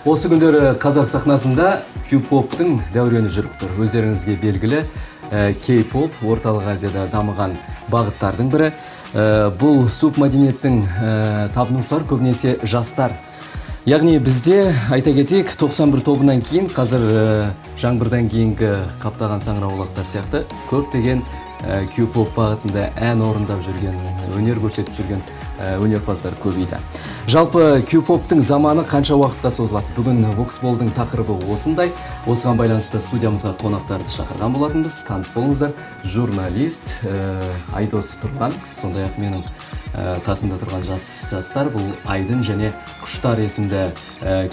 Осы күндері қазақ сахнасында Q-поптың дәурені жүріп тұр. Өздеріңізге белгілі K-pop орталық Азияда дамыған бағыттардың бірі. Бұл субмәдениеттің табынушылар көбінесе жастар. Яғни бізде айта кетейік 91 тобынан кейін қазір жаңбырдан кейінгі қаптаған саңырауқұлақтар сияқты көптеген Q-pop бағытында ән орындап жүрген, өнер көрсетіп жүрген өнерпаздар көбейді. Жалпы Q-poптың заманы қанша уақытқа созылады? Бүгін Voxpol'дың тақырыбы осындай. Осыған байланысты студиямызға қонақтарды шақырған болатынбыз. Таныс болыңыздар, журналист Айдос Тұрған, сондай-ақ менің қасымда тұрған жастар, бұл Айдын және Құштар есімді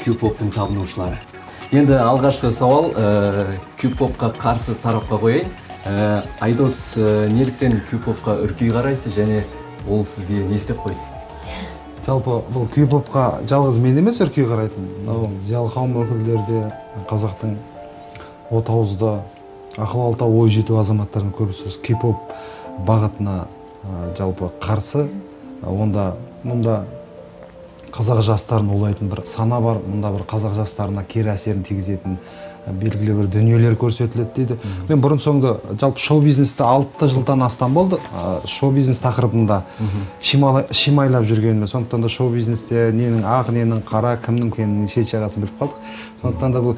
Q-poптың табынушылары. Енді алғашқы сауал Q-popқа қарсы тарапқа қояйын. Айдос, неліктен Q-popқа үркей қарайсыз және ол сізге не істеп қойды? Жалпы бұл Q-popқа жалғыз мен емес үркей қарайтын. Зиялы қауым өкілдері де қазақтың отауызда ақыл-алта ой жету азаматтардың көбісі K-pop бағытына жалпы қарсы. Мұнда қазақ жастарын улайтын бір сана бар, мұнда бір қазақ жастарына кері әсерін тигізетін белгілі бір дүниелер көрсетіледі дейді. Мен бұрын соңды жалпы шоу-бизнесті 6 жылдан астам болды. Шоу-бизнес тақырыбында шимайлап жүргеніме. Сондықтан да шоу-бизнесте ненің ақ, ненің қара, кімнің екенін шет жағасын біліп қалдық. Сондықтан да бұл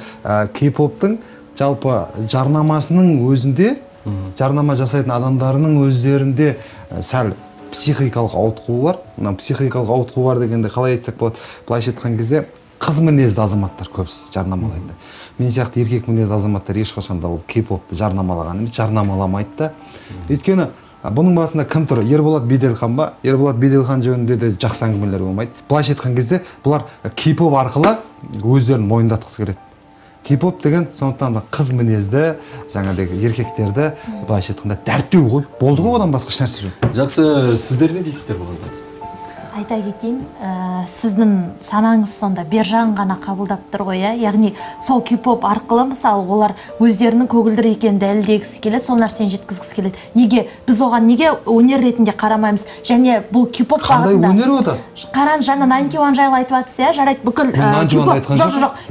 K-popтың жалпы жарнамасының өзінде, жарнама жасайтын адамдарының өздерінде сәл психикалық ауытқуы бар. Психикалық ауытқуы бар дегенде қалай айтсақ болады? Былайша айтқан кезде қыз мінезді азаматтар көбісі жарнамалайды. Мен сияқты еркек мінезді азаматтар ешқашан да ол K-popты жарнамалаған емес, жарнамаламайды да. Өйткені бұның басында кім тұр? Ерболат Беделхан ба? Ерболат Беделхан жөнінде де жақсы әңгімелер болмайды. Былайша айтқан кезде бұлар K-pop арқылы өздерін мойындатқысы келеді. K-pop деген сондықтан да қыз мінезді, жаңағыдай еркектерді былайша айтқанда дәріптеу ғой. Болды ғой, одан басқа ешнәрсе жоқ. Жақсы, сіздер не дейсіздер бұған қатысты? Айта кетейін, сіздің санаңыз сонда бер жағын ғана қабылдап тұр ғой, яғни сол K-pop арқылы мысалы олар өздерінің көгілдір екенін дәлелдегісі келеді, сол нәрсені жеткізгісі келеді. Неге біз оған неге өнер ретінде қарамаймыз? Және бұл K-pop бағытында қандай өнер ода? Қараңыз, жаңа 91 жайлы айтып жатсыз, жарайды, бүкіл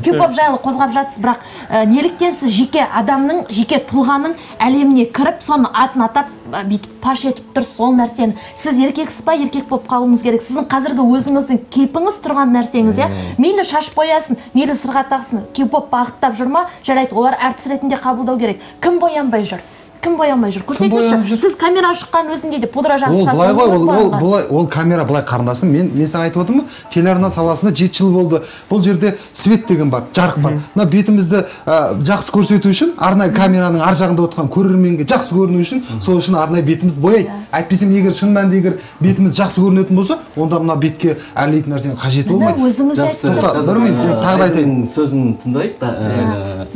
K-pop жайлы қозғап жатсыз, бірақ неліктен сіз жеке адамның, жеке тұлғаның әлеміне кіріп, соны атын атап бүйтіп паш етіп тұрсыз ол нәрсені? Сіз еркексіз ба, еркек болып қалуыңыз керек. Сіздің қазіргі өзіңіздің кейпіңіз тұрған нәрсеңіз, мейлі шашып қоясын, мейлі сырға тақсын, K-pop бағыттап жүр ма? Жарайды, олар әртіс ретінде қабылдау керек. Кім боянбай жүр? Кім боянбай жүр? Көрсетіңізші. Сіз камера шыққан өзінде де пудра жағып ол камера былай қарындасым. Мен саған айтып отырмын, телеарна саласында 7 жыл болды. Бұл жерде свет деген бар, жарық бар. Мына бетімізді жақсы көрсету үшін арнайы камераның ар жағында отырған көрерменге жақсы көріну үшін, сол үшін арнайы бетімізді бояйды. Әйтпесем егер шын мәнінде егер бетіміз жақсы көрінетін болса, онда мына бетке әрлейтін нәрсенің қажеті болмайды. Жақсы, тағы айтайын сөзін тыңдайық.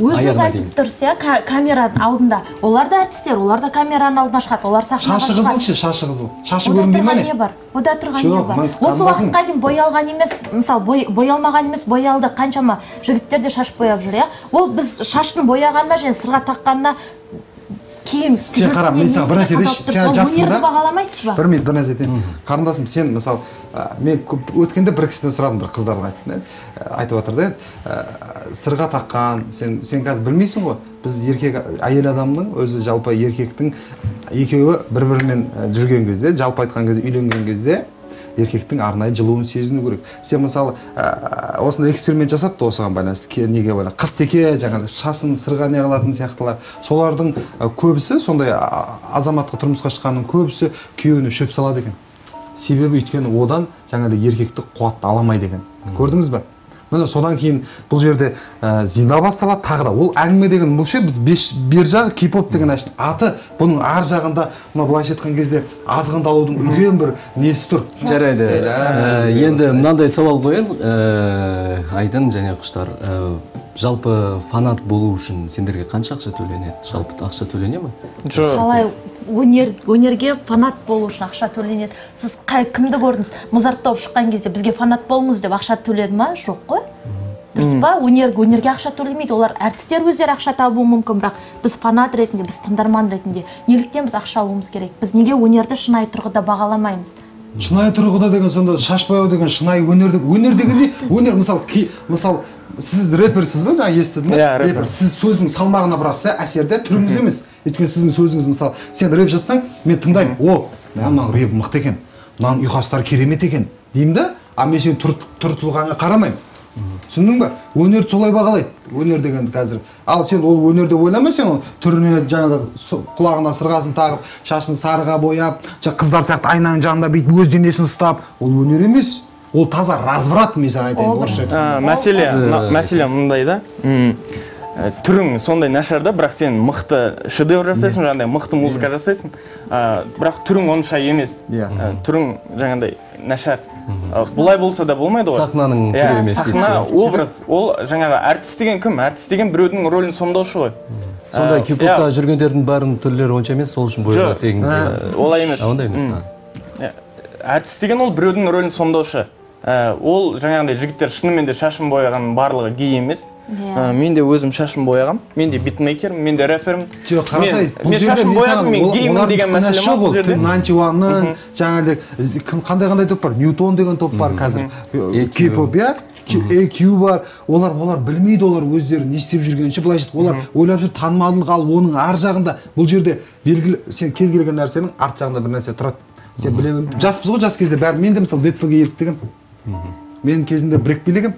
Өзіңіз айтып тұрсыз, камера алдында. Олар да әртістер, олар да камераның алдына шығады, олар сахнаға шығады. Шашы қызыл, шашы қызыл. Шашы көрінбей ме не? Ода тұрған не бар? Осы уақытқа дейін боялған емес, мысалы боялмаған емес, боялды, қаншама жігіттер де шаш бояп жүр, ол біз шаштың бояғанына және сырға таққанына кейін сен қарап, мен саған бір нәрсе дейші, сен жассың бағаламайсыз ба? Бір нәрсе дейін. Қарындасым, сен мысалы, мен өткенде бір кісіден сұрадым, бір қыздарға айтып жатыр да, сырға таққан, сен қазір білмейсің ғой, біз еркек әйел адамның өзі жалпы еркектің екеуі бір-бірімен жүрген кезде, жалпы айтқан кезде, үйленген кезде еркектің арнайы жылуын сезіну керек. Сен мысалы осындай эксперимент жасапты осыған байланысты, неге байланысты, қыз теке жаңағы шасын сырға не қылатын сияқтылар. Солардың көбісі, сондай азаматқа тұрмысқа шыққанның көбісі күйеуіне шөп салады екен. Себебі өйткені одан жаңағыдай еркекті қуатты аламайды екен. Көрдіңіз бе? Міне содан кейін бұл жерде зина басталады, тағы да. Ол әңгіме деген бұл ше, біз бер жағы K-pop деген әшін. Аты бұның ар жағында, мына былайша айтқан кезде азғындалудың үлкен бір несі тұр. Жарайды. Енді мынандай сауал қояйын, Айдын және Құштар. Жалпы фанат болу үшін сендерге қанша ақша төленеді? Жалпы ақша төлене ме? Қалай өнерге фанат болу үшін ақша төленеді? Сіз кімді көрдіңіз? Музарт тауып шыққан кезде бізге фанат болыңыз деп ақша төледі ма? Жоқ қой. Дұрыс па? Өнерге ақша төлемейді. Олар әртістер өздері ақша табуы мүмкін, бірақ біз фанат ретінде, біз тыңдарман ретінде неліктен біз ақша алуымыз керек? Біз неге өнерді шынайы тұрғыда бағаламаймыз? Шынайы тұрғыда деген сонда шаш бояу деген шынайы өнер деген не? Өнер мысалы сіз рэперсіз ба, жаңа естідім Иә, рэпер. Сіз сөздің салмағына біраз әсерде, түріңіз емес. Өйткені сіздің сөзіңіз, мысалы, сен рэп жазсаң, мен тыңдаймын, мынаның рэпі мықты екен, мынаның ұйқастары керемет екен деймін да, мен сен тұлғаңа қарамаймын. Түсіндің ба? Өнерді солай бағалайды. Өнер деген қазір. Ал сен ол өнерді ойлама, сен ол түріне жаңағы құлағына сырғасын тағып, шашын сарыға бояп, қыздар сияқты айнаның жанында бүйтіп өз денесін ұстап, ол өнер емес. Ол таза разврат, мен саған айтайын, орысша. Мәселе мындай да. Түрің сондай нашар да, бірақ сен мықты шедевр жасайсың, жаңағыдай мықты музыка жасайсың, бірақ түрің онша емес. Түрің жаңағыдай нашар. Бұлай болса да болмайды ғой. Сахнаның түрі емес. Сахна образ, ол жаңағы артист деген кім? Артист деген біреудің рөлін сомдаушы ғой. Сонда кипопта жүргендердің бәрінің түрлері онша емес, сол үшін бойға тегіңіз. Олай емес. Ондай емес. Артист деген ол біреудің рөлін сомдаушы. Ол жаңағыдай жігіттер шынымен де шашын бояған барлығы гей емес. Мен де өзім шашын бояғам. Мен де битмейкермін, мен де рэпермін. Жоқ, қарасай, бұл жерде мен геймін деген мәселе ма бұл жерде? Нанчуанның жаңағыдай қандай топ бар? Ньютон деген топ бар қазір. Кей-поп, EQ бар. Олар білмейді, олар өздері не істеп жүргенше, былай жетіп, олар ойлап жүр танымалдылық алып, оның ар жағында бұл жерде белгілі, сен кез келген нәрсенің арт жағында бір нәрсе тұрады. Сен білемін, жаспыз ғой, жас кезде бәрі, мен де мысалы Децлге еліктігім. Мен кезінде брек билегім.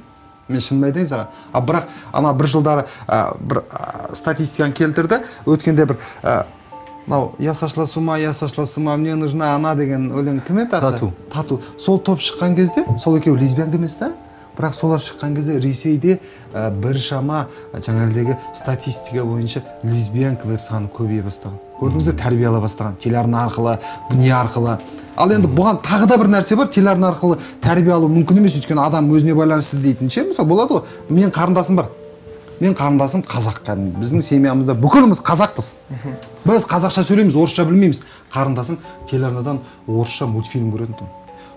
Мен шынын айтайын саған. Бірақ ана бір жылдары бір статистиканы келтірді. Өткенде бір я сошла с ума, мне нужна она деген өлең кім еді аты? Тату. Сол топ шыққан кезде, сол екеуі лесбиян емес та? Бірақ солар шыққан кезде Ресейде бір шама жаңағыдегі статистика бойынша лесбиянкалар саны көбейе бастаған. Көрдіңіздер, тәрбие ала бастаған. Телеарна арқылы, не арқылы. Ал енді бұған тағы да бір нәрсе бар, телеарна арқылы тәрбие алу мүмкін емес, өйткені адам өзіне байланысты іздейтін ше, мысалы болады ғой. Мен қарындасым бар. Мен қарындасым қазақ кәдімгі. Біздің семьямызда бүкіліміз қазақпыз. Біз қазақша сөйлейміз, орысша білмейміз. Қарындасым телеарнадан орысша мультфильм көретін тұғын.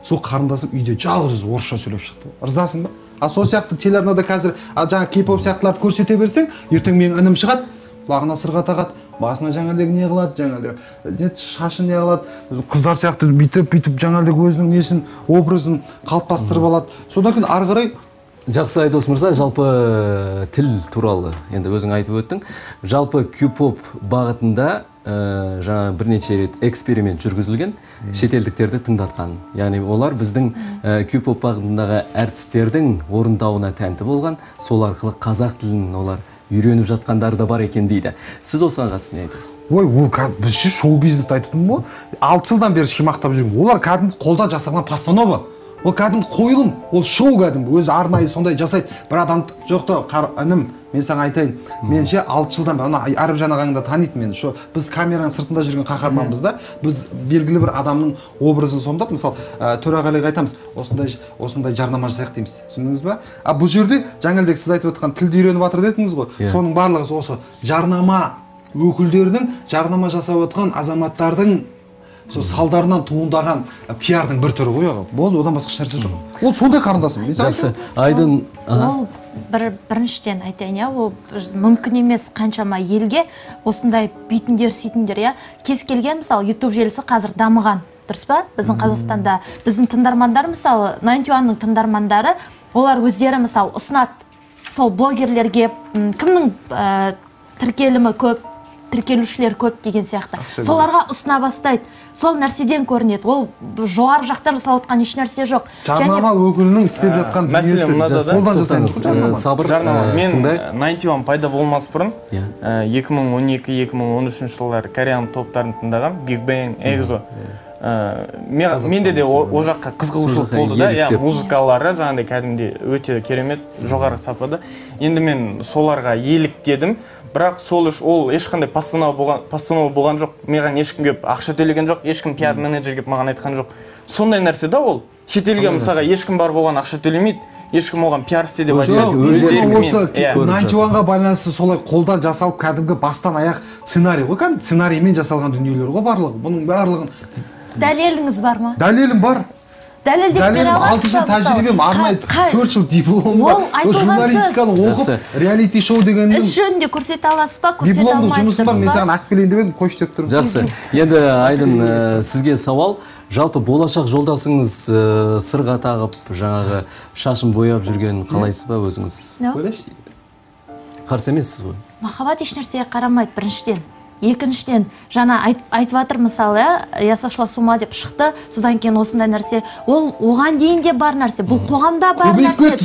Сол қарындасым үйде жалғыз өзі орысша сөйлеп шықты. Ырзасың ба? Сол сияқты телеарнада қазір жаңа кей-поп сияқтыларды көрсете берсең, ертең менің інім шығады, құлағына сырға тағады, басына жаңағыдай не қылады, жаңағыдай шашын не қылады, қыздар сияқты бүйтіп жаңағыдай өзінің несін, образын қалыптастырып алады. Содан кейін ары қарай Жақсы Айдос мырза, жалпы тіл туралы енді өзің айтып өттің. Жалпы кей-поп бағытында жаңа бірнеше рет эксперимент жүргізілген, шетелдіктерді тыңдатқан. Яғни олар біздің кей-поп бағытындағы әртістердің орындауына тәнті болған, сол арқылы қазақ тілін олар үйреніп жатқандары да бар екен дейді. Сіз осыған қатысты не айтасыз? Ой, ол бізде шоу-бизнесті айтып ғой. 6 жылдан бері шимақтап жүрмін. Олар кәдімгі қолдан жасалған постанова. Ол кәдімгі қойылым, ол шоу кәдімгі, өзі арнайы сондай жасайды. Бір адам жоқты, інім, мен саған айтайын, менше 6 жылдан ана Арабжан ағаңды таниды мені. Біз камераның сыртында жүрген қаһарманбыз да, біз белгілі бір адамның образын сомдап, мысалы, Төреғалиға айтамыз, осындай жарнама жасайық дейміз. Түсіндіңіз ба? Бұл жерде жаңалдек сіз айтып отқан тілді үйреніп жатыр дедіңіз ғой. Соның барлығы осы жарнама өкілдерінің, жарнама жасап отқан азаматтардың салдарынан туындаған пиардың бір түрі ғой. Болды, одан басқа нәрсе жоқ. Ол сондай қарындасым. Жақсы. Айдын, ол біріншіден айтайын, ол мүмкін емес қаншама елге осындай бүйтіндер, сөйтіндер, кез келген, мысалы, YouTube желісі қазір дамыған, дұрыс па? Біздің Қазақстанда, біздің тыңдармандар, мысалы, 91-ның тыңдармандары, олар өздері, мысалы, ұсынады сол блогерлерге, кімнің тіркелімі көп, тіркелушілер көп деген сияқты. Соларға ұсына бастайды. Сол нәрседен көрінеді. Ол жоғары жақтан жасалып отқан еш нәрсе жоқ. Жарнама өкілінің істеп жатқан дүниесі. Сабыр, мен 91 пайда болмас бұрын 2012-2013 жылдары кореяның топтарын тыңдаған, Big Bang, EXO. Менде де о жаққа қызығушылық болды да, музыкалары жаңағыдай кәдімгідей өте керемет, жоғары сапада. Енді мен соларға еліктедім. Бірақ ол ешқандай постанова болған жоқ. Маған ешкім кеп ақша төлеген жоқ, ешкім пиар менеджер кеп маған айтқан жоқ. Сондай нәрсе да ол. Шетелге мысалға ешкім бар болған ақша төлемейді, ешкім оған пиар істе деп айтпайды. Осы Нанчуанға байланысты солай қолдан жасалып кәдімгі бастан аяқ сценарий ғой, кәдімгі сценариймен жасалған дүниелер ғой барлығы. Бұның барлығын дәлеліңіз бар ма? Дәлелім бар. Дәлелім 6 жыл тәжірибем, арнайы 4 жыл дипломым бар. Журналистиканы оқып, реалити шоу дегеннің іс жөнінде көрсете аласыз ба, көрсете алмайсыз ба? Дипломдық жұмысым бар, мен саған айтып келейін деп едім, қойшы деп тұрмын. Жақсы. Енді Айдын, сізге сауал, Жалпы болашақ жолдасыңыз сырға тағып, жаңағы шашын бояп жүрген қалайсыз ба өзіңіз? Қарсы емессіз ғой? Махаббат еш нәрсеге қарамайды біріншіден. Екіншіден, жаңа айтып жатыр мысалы, я сошла с ума деп шықты, содан кейін осындай нәрсе, ол оған дейін де бар нәрсе, бұл қоғамда бар нәрсе.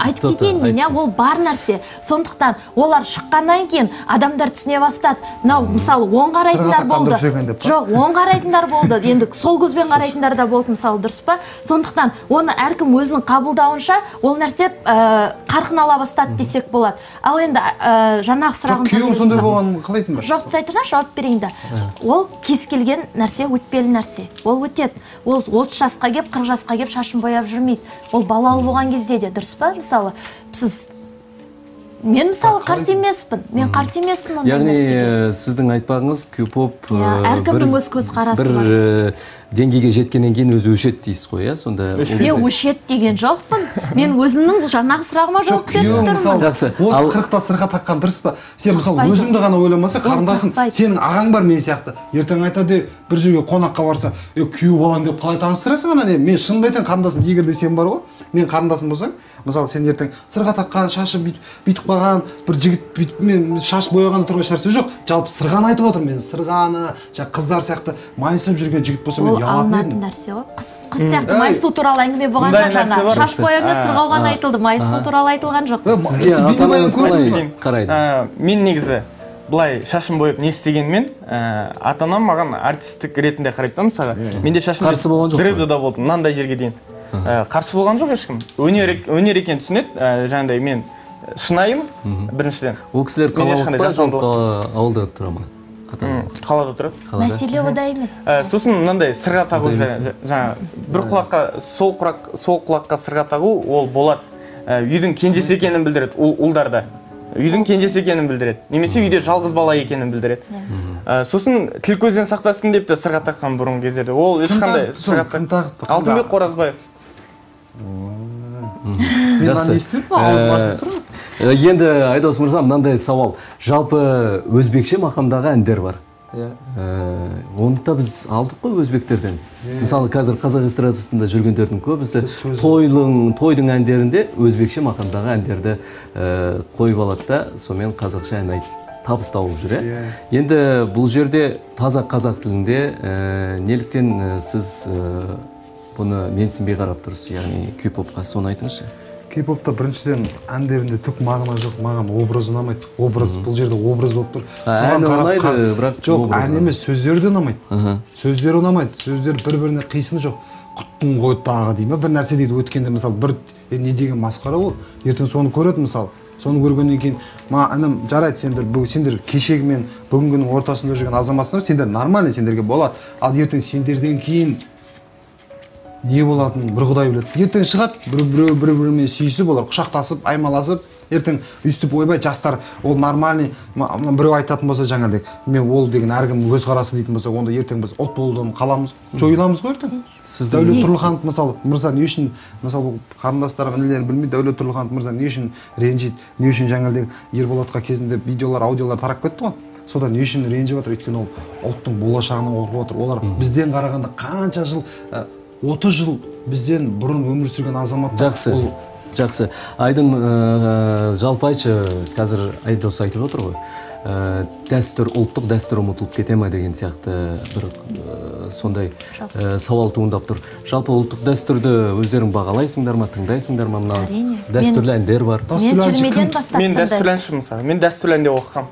Айтып кетейін мен, ол бар нәрсе. Сондықтан олар шыққаннан кейін адамдар түсіне бастады. Мынау мысалы оң қарайтындар болды. Жоқ, оң қарайтындар болды. Енді сол көзбен қарайтындар да болды, мысалы, дұрыс па? Сондықтан оны әркім өзінің қабылдауынша ол нәрсе қарқын ала бастады десек болады. Ал енді жаңағы күйеуің сондай болғанын қалайсың ба? Жоқ, айтырсаң, жауап берейін да. Ол кез келген нәрсе өтпелі нәрсе. Ол өтеді. Ол 30 жасқа кеп, 40 жасқа кеп шашын бояп жүрмейді. Ол балалы болған кезде де, дұрыс па? Мысалы, мен мысалы қарсы емеспін. Мен қарсы емеспін ондай нәрсеге. Яғни сіздің айтпағыңыз Q-pop әркімнің өз көзқарасы бар. Бір деңгейге жеткеннен кейін өзі өшеді дейсіз ғой, иә? Сонда мен өшеді деген жоқпын. Мен өзімнің жаңағы сұрағыма жауап беріп тұрмын. Жақсы. 30-40-та сырға таққан дұрыс па? Сен мысалы өзіңді ғана ойламаса, қарындасың, сенің ағаң бар мен сияқты. Ертең айтады, бір жерге қонаққа барса, күйеу болайын деп қалай таныстырасың ана? Мен шынымды айтайын, қарындасым, егер де сен бар ғой, мен қарындасым болсаң, мысалы сен ертең сырға таққан, шашы бүйтіп қалған, бір жігіт мен шаш бояған тұрған нәрсе жоқ. Жалпы сырғаны айтып отырмын мен. Сырғаны, қыздар сияқты майысып жүрген жігіт болса мен ұялатын едім. Нәрсе ғой. Қыз сияқты майысу туралы әңгіме болған жоқ жаңа. Шаш бояу емес, сырғауған айтылды, майысу туралы айтылған жоқ. Сізге ата-анаңыз қалай қарайды? Мен негізі былай шашын бояп не істегенмен, ата-анам маған артистік ретінде қарайды да, мысалы. Менде шашым дреудада болды, мынандай жерге дейін. Қарсы болған жоқ ешкім. Өнер екен түсінеді, жаңағыдай мен шынайым біріншіден. Ол кісілер қалалық па, жоқ ауылда тұра ма? Қалада тұрады. Мәселе ода емес. Сосын мынандай сырға тағу, жаңа бір құлаққа, сол құлаққа сырға тағу ол болады. Үйдің кенжесі екенін білдіреді, ұлдарда. Үйдің кенжесі екенін білдіреді. Немесе үйде жалғыз бала екенін білдіреді. Сосын тіл көзден сақтасын деп те сырға таққан бұрынғы кездерде. Ол ешқандай сырға таққан. Алтынбек Қоразбаев. Жақсы. Енді Айдос мырза, мынандай сауал. Жалпы өзбекше мақамдағы әндер бар. Оны да біз алдық қой өзбектерден. Мысалы, қазір қазақ эстрадасында жүргендердің көбісі тойдың әндерінде өзбекше мақамдағы әндерді қойып алады да, сонымен қазақша ән айтып табыс тауып жүр. Енді бұл жерде таза қазақ тілінде неліктен сіз бұны менсінбей қарап тұрсыз, яғни Q-popқа, соны айтыңызшы. Q-popта біріншіден әндерінде түк мағына жоқ, маған образ ұнамайды. Образ, бұл жерде образ болып тұр. Ән ұнайды, бірақ жоқ, ән емес, сөздері де ұнамайды. Сөздері ұнамайды, сөздері бір-біріне қисыны жоқ. Құттың ғой тағы деймін, бір нәрсе дейді өткенде, мысалы, бір не деген масқара ол, ертең соны көреді, мысалы. Соны көргеннен кейін, інім, жарайды, сендер кешегі мен бүгінгінің ортасында жүрген азаматсыңдар, сендер нормальный, сендерге болады. Ал ертең сендерден кейін не болатынын бір Құдай біледі. Ертең шығады, бір-бірімен сүйісіп, олар құшақтасып, аймаласып, ертең өйстіп ойбай, жастар, ол нормальный, біреу айтатын болса жаңағыдай, мен ол деген әркім өз қарасы дейтін болса, онда ертең біз ұлт болудан қаламыз, жойыламыз ғой ертең. Дәулет Тұрлыханов, мысалы, мырза не үшін, мысалы, қарындастарым інілерін білмейді, Дәулет Тұрлыханов мырза не үшін ренжиді, не үшін жаңағыдай Ерболатқа кезінде видеолар, аудиолар тарап кетті ғой. Содан не үшін ренжіп жатыр, өйткені ол ұлттың болашағына қорқып отыр. Олар бізден қарағанда қанша жыл, 30 жыл бізден бұрын өмір сүрген азаматтар. Жақсы. Айдын, жалпы айтшы, қазір Айдос айтып отыр ғой. Дәстүр, ұлттық дәстүр ұмытылып кете ме деген сияқты бір сондай сауал туындап тұр. Жалпы ұлттық дәстүрді өздерің бағалайсыңдар ма, тыңдайсыңдар ма? Дәстүрлі әндер бар. Мен дәстүрлі әнші мысалы. Мен дәстүрлі әнде оқығам.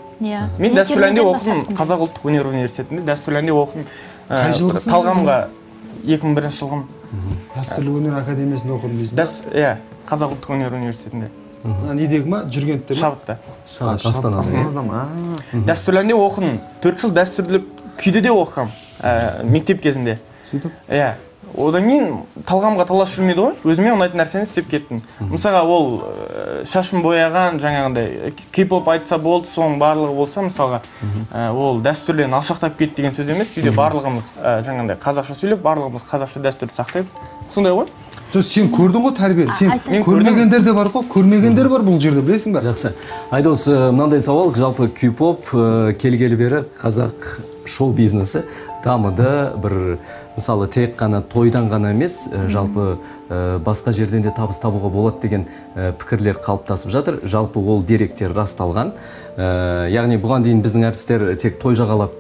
Мен дәстүрлі әнде оқыдым Қазақ ұлттық өнер университетінде. Дәстүрлі әнде оқыдым. Талғамға 2001 жылғым. Дәстүрлі өнер академиясында оқыдым дейсің? Иә, Қазақ ұлттық өнер университетінде. Недегі ма? Жүргентте ма? Шабытта. Астанада ма? Дәстүрлі әнде оқыдым. 4 жыл дәстүрлі күйді де оқығам мектеп кезінде. Иә. Одан кейін талғамға талас жүрмеді ғой, өзіме ұнайтын нәрсені істеп кеттім. Мысалға ол шашын бояған, жаңағындай K-pop айтса болды, соның барлығы болса, мысалға ол дәстүрлен алшақтап кетті деген сөз емес, үйде барлығымыз жаңағындай қазақша сөйлеп, барлығымыз қазақша дәстүрді сақтайды. Сондай ғой. Сен көрдің ғой тәрбиені, сен көрмегендер де бар ғой, көрмегендер бар бұл жерде, білесің бе? Жақсы. Айдос, мынандай сауал, жалпы Q-pop келгелі бері қазақ шоу бизнесі дамыды, бір мысалы тек қана тойдан ғана емес, жалпы басқа жерден де табыс табуға болады деген пікірлер қалыптасып жатыр. Жалпы ол деректер расталған. Яғни бұған дейін біздің әртістер тек той жағалап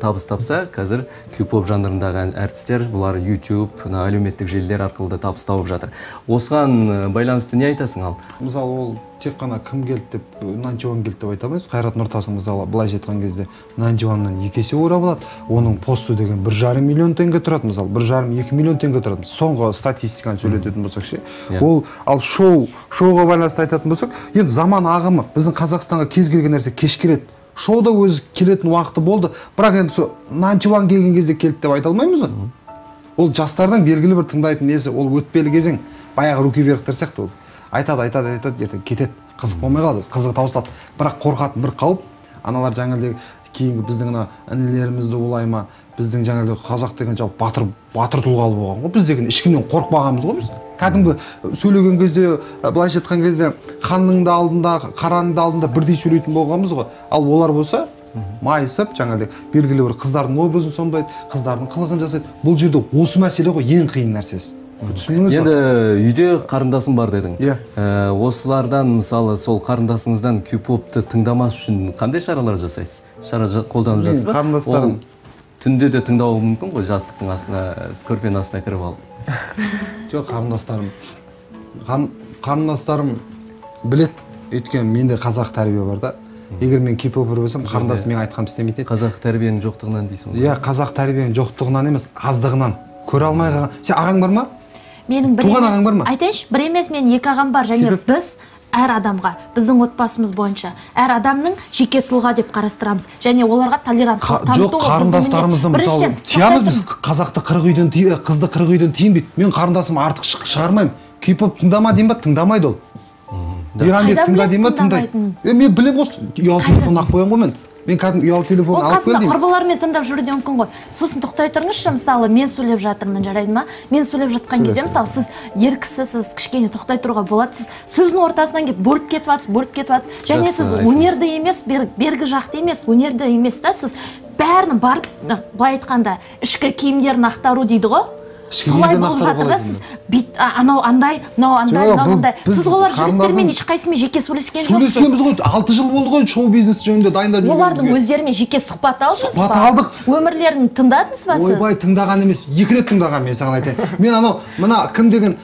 табыс тапса, қазір Q-pop жанрындағы әртістер бұлар YouTube, әлеуметтік желілер арқылы да табыс тауып жатыр. Осыған байланысты не айтасың ал? Мысалы ол тек қана кім келді деп, Нанчуан келді деп айта алмайсыз. Қайрат Нұртастың мысалы былайша айтқан кезде Нанчуаннан 2 есе орап алады. Оның посты деген 1,5 миллион теңге тұрады, мысалы 1,5-2 миллион теңге тұрады. Соңғы статистиканы сөйлететін болсақ ше. Ол ал шоуға байланысты айтатын болсақ, енді заман ағымы біздің Қазақстанға кез келген нәрсе кеш келеді. Шоуда өзі келетін уақыты болды, бірақ енді Нанчуан келген кезде келді деп айта алмаймыз ғой. Ол жастардың белгілі бір тыңдайтын несі, ол өтпелі кезең, баяғы Рукебергтер сияқты ол. Айтады, ертең кетеді. Қызық болмай қалады, қызығы таусылады. Бірақ қорқатын бір қауіп, аналар жаңағыдай кейінгі біздің інілерімізді олай ма, біздің жаңағыдай қазақ деген жалпы батыр тұлғалы болған ғой. Біз деген ешкімнен қорықпағанбыз ғой біз. Кәдімгі сөйлеген кезде, былайша айтқан кезде ханның да алдында, қараның да алдында бірдей сөйлейтін болғанбыз ғой. Ал олар болса майысып, жаңағыдай белгілі бір қыздардың образын сомдайды, қыздардың қылығын жасайды. Бұл жерде осы мәселе ғой, ең қиын нәрсесі. Енді үйде қарындасым бар дедің. Осылардан, мысалы, сол қарындасыңыздан Q-popты тыңдамас үшін қандай шаралар жасайсыз? Шара қолданып жатсыз ба? Қарындастарым түнде де тыңдауы мүмкін ғой, жастықтың астына, көрпенің астына кіріп алып. Жоқ, қарындастарым білет, өйткені менде қазақ тәрбие бар да. Егер мен Q-popер болсам, қарындасым мен айтқанымды істемейтін еді. Қазақ тәрбиенің жоқтығынан дейсің ғой? Иә, қазақ тәрбиенің жоқтығынан емес, аздығынан. Көре алмай қалған. Сен ағаң бар ма? Менің бір туған ағаң бар ма? Айтайыншы, бір емес, менің 2 ағам бар, және біз әр адамға, біздің отбасымыз бойынша әр адамның жеке тұлға деп қарастырамыз, және оларға толеранттылық таныту. Жоқ, қарындастарымызды мысалы тиямыз біз, қазақты 40 үйден, қызды 40 үйден тиін дейді. Мен қарындасым артық шығармаймын. K-pop тыңдама деймін ба, тыңдамайды ол. Иранбек тыңда деймін ба, тыңдайды. Мен білем осы, ұялы телефон ақ қоям ғой мен. Мен кәдімгі ұялы телефон алып келдім. Ол қасында құрбылармен тыңдап жүруде мүмкін ғой. Сосын тоқтай тұрыңызшы, мысалы, мен сөйлеп жатырмын, жарайды ма? Мен сөйлеп жатқан кезде, мысалы, сіз еркісіз, кішкене тоқтай тұруға болады. Сіз сөздің ортасынан келіп бөліп кетіп жатсыз. Және сіз өнерді емес, бергі жақты емес, өнерді емес та, сіз бәрін барып, былай айтқанда, ішкі киімдерін ақтару дейді ғой. Солай болып жатыр да, сіз анау андай, мынау андай. Сіз олар жігіттермен ешқайсымен жеке сөйлескен жоқсыз. Сөйлескенбіз ғой, 6 жыл болды ғой шоу бизнес жөнінде дайындап жүргенімізге. Олардың өздерімен жеке сұхбат алдыңыз ба? Сұхбат алдық. Өмірлерін тыңдадыңыз ба сіз? Ойбай, тыңдаған емес, 2 рет тыңдаған, мен саған айтайын. Мен мына кім деген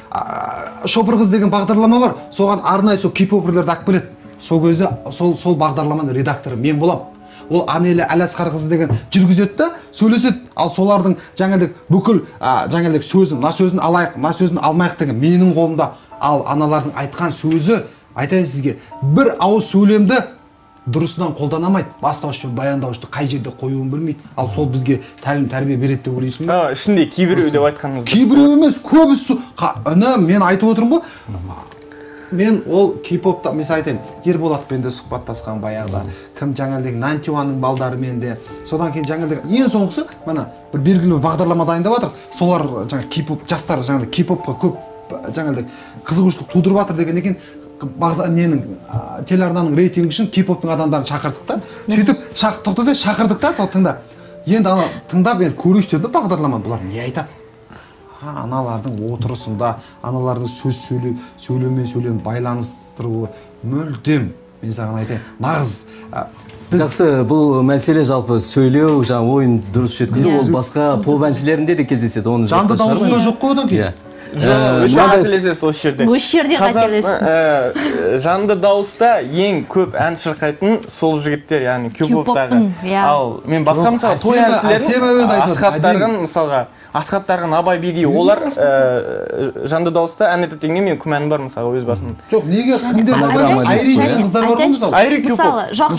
Шопыр қыз деген бағдарлама бар. Соған арнайы сол K-popерлерді алып келеді. Сол кезде сол бағдарламаның редакторы мен болам. Ол Анелі Әласқар қызы деген жүргізеді да, сөйлеседі. Ал солардың жаңағыдай бүкіл жаңағыдай сөзін, мына сөзін алайық, мына сөзін алмайық деген менің қолымда. Ал аналардың айтқан сөзі, айтайын сізге, бір ауыз сөйлемді дұрысынан қолдана алмайды. Бастауыш пен баяндаушты қай жерде қоюын білмейді. Ал сол бізге тәлім тәрбие береді деп ойлайсың ба? Ішінде кейбіреу деп айтқаныңыз дұрыс. Кейбіреу емес, көбісі. Мен айтып отырмын ғой. Мен ол K-popта, мен айтайын, Ерболатпен де сұхбаттасқан баяғыда, кім жаңағыдай Нантюанның балдарымен де, содан кейін жаңағыдай ең соңғысы, мына бір белгілі бағдарлама дайындап жатыр. Солар жаңағы K-pop жастар жаңағыдай K-popқа көп жаңағыдай қызығушылық тудырып жатыр деген екен. Ненің телеарнаның рейтингі үшін K-popтың адамдарын шақырдық та. Сөйтіп тоқтаса шақырдық та, тыңда. Енді ана тыңдап енді көрейінші деді бағдарламаны. Бұлар не айтады? Аналардың отырысында, аналардың сөз сөйлем байланыстыруы мүлдем, мен саған айтайын, нағыз. Жақсы, бұл мәселе жалпы сөйлеу, жаңа ойын дұрыс жеткізу, ол басқа поп әншілерінде де кездеседі. Жанды дауысында жоқ қой одан кейін. Өте қателесесіз осы жерде. Осы жерде қателесіз. Жанды дауыста ең көп ән шырқайтын сол жігіттер, яғни Q-popтағы. Ал мен басқа мысалы той әншілерін, Асхаттарған, Абай Беги, олар жанды дауыста ән айтатынға мен күмәнім бар мысалға өз басымның. Жоқ, неге кімдер Айри деген қыздар бар ғой мысалы? Айри Q-pop. Жоқ,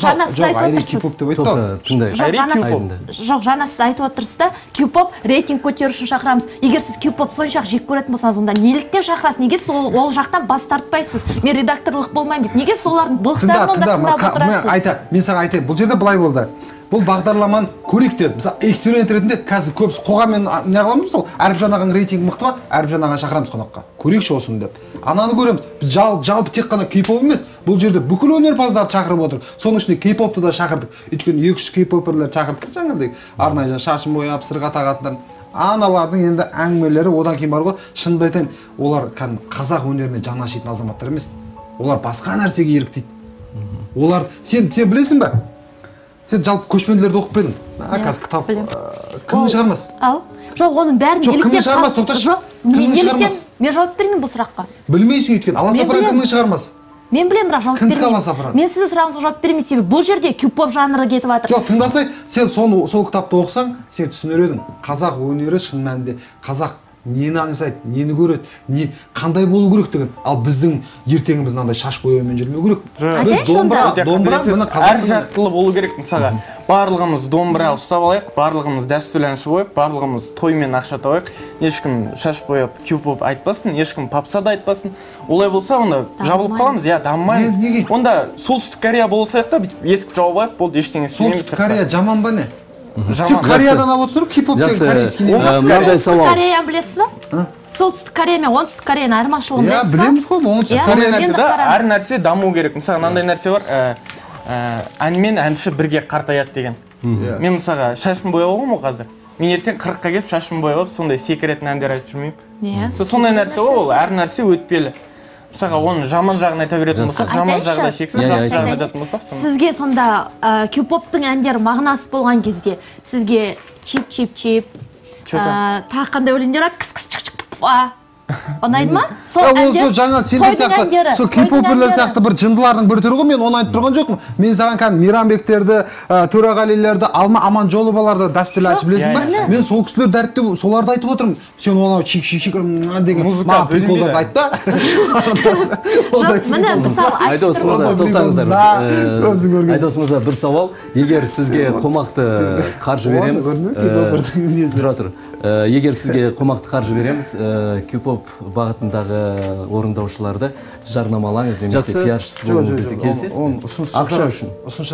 жаңа сіз айтып отырсыз да, Q-pop рейтинг көтеру үшін шақырамыз. Егер сіз Q-pop соншақ жек көретін болсаңыз, онда неліктен шақырасыз? Неге ол жақтан бас тартпайсыз? Мен редакторлық болмаймын дейді. Неге солардың былықтарын онда тыңдап отырасыз? Мен саған айтайын, бұл жерде былай болды. Бұл бағдарламаны көрейік деді. Мысалы, эксперимент ретінде қазір көбісі қоғаммен не қыламыз, мысалы, Әріпжан ағаның рейтингі мықты ма? Әріпжан ағаны шақырамыз қонаққа. Көрейікші осыны деп. Ананы көреміз. Біз жалпы тек қана кей-поп емес, бұл жерде бүкіл өнерпаздарды шақырып отыр. Соның ішінде кей-попты да шақырдық. Өйткені 2-3 кей-поперлер шақырдық жаңағыдай. Арнайы шашын бояп, сырға тағатындар. Аналардың енді әңгімелері одан кейін бар ғой. Шынымды айтайын, олар қазақ өнеріне жаны ашитын азаматтар емес. Олар басқа нәрсеге еліктейді. Олар сен білесің бе? Сен жалпы көшпенділерді оқып па едің? Қазір кітап кімнің шығармасы? Жоқ, оның бәрін жоқ, кімнің шығармасы? Тоқташы. Жоқ, мен жауап бермеймін бұл сұраққа. Білмейсің өйткені. Аласапыран кімнің шығармасы? Мен білемін, бірақ жауап бермеймін. Мен сіздің сұрағыңызға жауап бермеймін, себебі бұл жерде кей-поп жанры кетіп жатыр. Жоқ, тыңдасай, сен сол кітапты оқысаң, сен түсінер едің. Қазақ өнері шын мәнінде қазақ нені аңсайды, нені көреді, қандай болу керек деген. Ал біздің ертеңіміз мынандай шаш бояумен жүрмеу керек. Біз домбыра әр жақтылы болу керек. Мысалға, барлығымыз домбыра ұстап алайық, барлығымыз дәстүрлі әнші болайық, барлығымыз тоймен ақша табайық. Ешкім шаш бояп кей-поп айтпасын, ешкім попса да айтпасын. Олай болса, онда жабылып қаламыз, дамымаймыз. Онда Солтүстік Корея болсақ та бүйтіп есік жауып алайық, болды, ештеңе істемейміз. Солтүстік Корея жаман ба не? Кореядан алып отырсың, кей-поп деген корейский не? Солтүстік Кореяны білесіз ба? Солтүстік Корея мен оңтүстік Кореяның айырмашылығын білесіз ба? Білеміз ғой, оңтүстік Корея. Әр нәрсе даму керек. Мысалы, мынандай нәрсе бар, ән мен әнші бірге қартаяды деген. Мен мысалға шашым бояп алғанмын ғой қазір. Мен ертең 40-қа келіп шашым бояп алып, сондай секіретін әндер айтып жүрмеймін. Сондай нәрсе ол, әр нәрсе өтпелі. Мысалға, оның жаман жағын айта беретін болсақ, жаман жағда шексіз, жақсы жағын айтатын болсақ. Сізге сонда кей-поптың әндері мағынасы болған кезде, сізге чип-чип-чип, тағы қандай өлеңдер ат, кіс-кіс-чық-чық-па, ұнайды ма? Сол әндер, тойдың әндері. Сол кей-поперлер сияқты бір жындылардың бір түрі ғой, мен оны айтып тұрған жоқпын. Мен саған кәдімгі Мейрамбектерді, Төреғалилерді, Алма Аманжоловаларды дәстүрлі әнші білесің бе? Мен сол кісілер дәріптеп, соларды айтып отырмын. Сен оны чик-чик-чик деген маған приколдарды айтта. Міне, мысалы, Айдос мырза, тоқтаңыздар. Айдос мырза, бір сауал. Егер сізге қомақты қаржы береміз, тұра тұр. Егер сізге қомақты қаржы береміз, кей-поп бағытындағы орындаушыларды жарнамалаңыз немесе пиаршысы болыңыз десе келісесіз? Ақша үшін.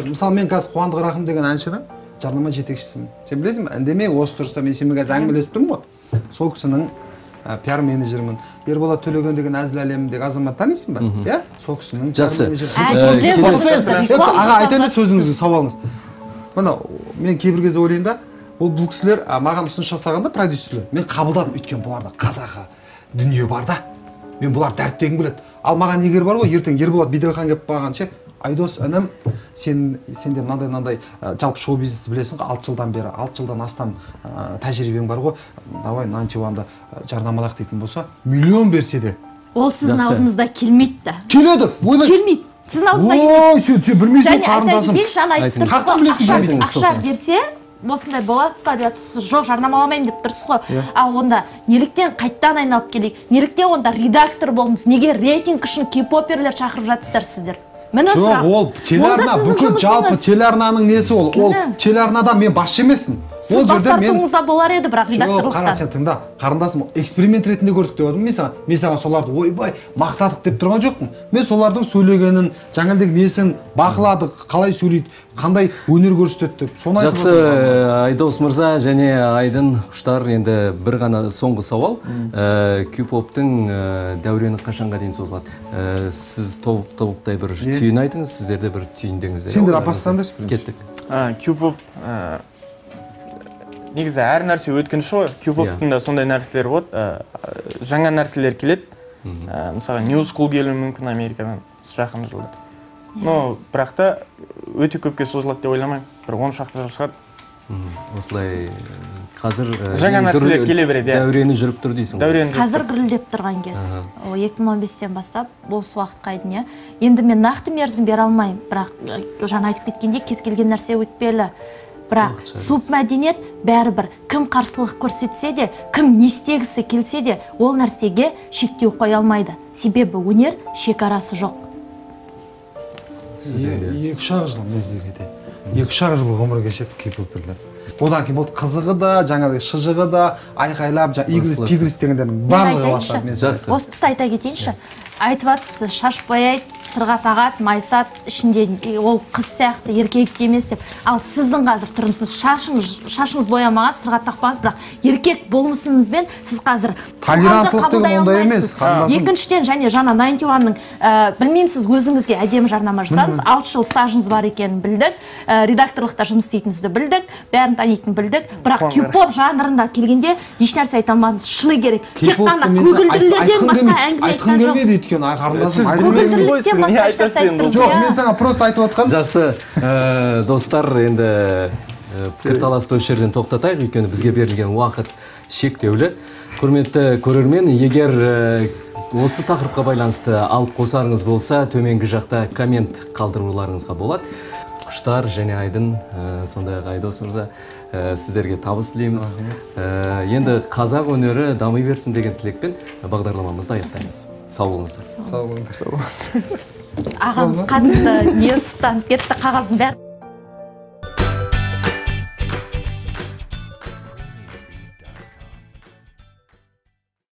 Мысалы, мен қазір Қуандық Рахым деген әншінің жарнама жетекшісімін. Сен білесің бе? Әндемей осы тұрыста мен сенімен қазір әңгімелесіп тұрмын ғой. Сол кісінің пиар менеджерімін. Ерболат Төлеген деген Әзіл әлеміндегі азамат танисың ба? Иә? Сол кісінің жақсы. Аға, айтайын да сөзіңізді, сауалыңыз. Мына, мен кейбір кезде ойлаймын да, бұл кісілер маған ұсыныс жасағанда продюсерлер, мен қабылдадым, өйткені бұларда қазақы дүние бар да. Мен бұлар дәріптегім келеді. Ал маған егер бар ғой, ертең Ерболат Беделхан келіп қалған ше, Айдос інім, сенде мынандай жалпы шоу бизнесті білесің ғой, 6 жылдан бері, 6 жылдан астам тәжірибем бар ғой, давай Нантиванды жарнамалайық дейтін болса, миллион берсе де. Ол сіздің алдыңызда келмейді да. Келеді, ойбай. Келмейді. Сіздің алдыңызда келмейді. Ой, сен білмейсің қарындасым. Және ақша берсе, осындай болады па деп тұрсыз, жоқ жарнамаламаймын деп тұрсыз ғой. Ал онда неліктен қайттан айналып келейік? Неліктен онда редактор болдыңыз? Неге рейтинг үшін кей-поперлер шақырып жатсыздар сіздер? Жоқ, ол телеарна, бүкіл жалпы телеарнаның несі ол. Ол телеарнада мен басшы емеспін. Сіз бас тартуыңызда болар еді, бірақ редакторлықтан. Жоқ, қара сен тыңда, қарындасым, эксперимент ретінде көрдік деп отырмын мен саған соларды ойбай мақтадық деп тұрған жоқпын. Мен солардың сөйлегенін, жаңағыдай несін бақыладық, қалай сөйлейді, қандай өнер көрсетеді деп. Соны айтып жақсы, Айдос мырза және Айдын құштар, енді бір ғана соңғы сауал. Кей-поптың дәурені қашанға дейін созылады? Сіз тобықтай бір түйін айтыңыз, сіздерде бір түйіндеңіздер. Сендер апастандыршы. Кеттік. Кей-поп негізі әр нәрсе өткінші ғой. Кей-поптың да сондай нәрселер болады. Жаңа нәрселер келеді. Мысалы, New School келуі мүмкін Америкадан жақын жылда. Но бірақ та өте көпке созылады деп ойламаймын. Бір 10 шақты жыл шығады. Осылай қазір жаңа нәрселер келе береді. Дәурені жүріп тұр дейсің. Қазір гүрілдеп тұрған кез. Ол 2015-тен бастап осы уақытқа дейін. Енді мен нақты мерзім бере алмаймын. Бірақ жаңа айтып кеткенде кез келген нәрсе өтпелі. Бірақ субмәдениет бәрібір кім қарсылық көрсетсе де, кім не істегісі келсе де, ол нәрсеге шектеу қоя алмайды. Себебі өнер шекарасы жоқ. 2-3 жыл мен сізге айтайын. 2-3 жыл ғұмыр кешеді кей-поперлер. одан кейін болды қызығы да жаңағыдай шыжығы да айқайлап игіліс пигіліс дегендердің барлығы бастады. Жақсы. Осы тұста айта кетейінші, айтып жатсыз, шаш бояйды, сырға тағады, майысады, ішінде ол қыз сияқты еркек емес деп. Ал сіздің қазір тұрмысыңыз, шашыңыз боямаған, сырға тақпаңыз, бірақ еркек болмысыңызбен сіз қазір толеранттылық деген ондай емес. Екіншіден, және жаңа 91-ның білмеймін, сіз өзіңізге әдемі жарнама жасадыңыз, 6 жыл стажыңыз бар екенін білдік, редакторлықта жұмыс істейтініңізді білдік, бәрін танитынын білдік, бірақ кей-поп жанрында келгенде ешнәрсе айта алмадыңыз, шыны керек. Тек қана көгілдірлерден басқа әңгіме айтқан жоқсыз. Сіз білмейсіз ғой, сіз не айтасыз енді? Жоқ, мен саған просто айтып отқан. Жақсы, достар, енді пікірталасты осы жерден тоқтатайық, өйткені бізге берілген уақыт шектеулі. Құрметті көрермен, егер осы тақырыпқа байланысты алып қосарыңыз болса, төменгі жақта коммент қалдыруларыңызға болады. Құштар және Айдын, сондай-ақ Айдос мырза, сіздерге табыс тілейміз. Енді қазақ өнері дами берсін деген тілекпен бағдарламамызды аяқтаймыз. Сау болыңыздар. Сау болыңыздар. Ағамыз қатты нервстанып кетті, қағаздың бәрі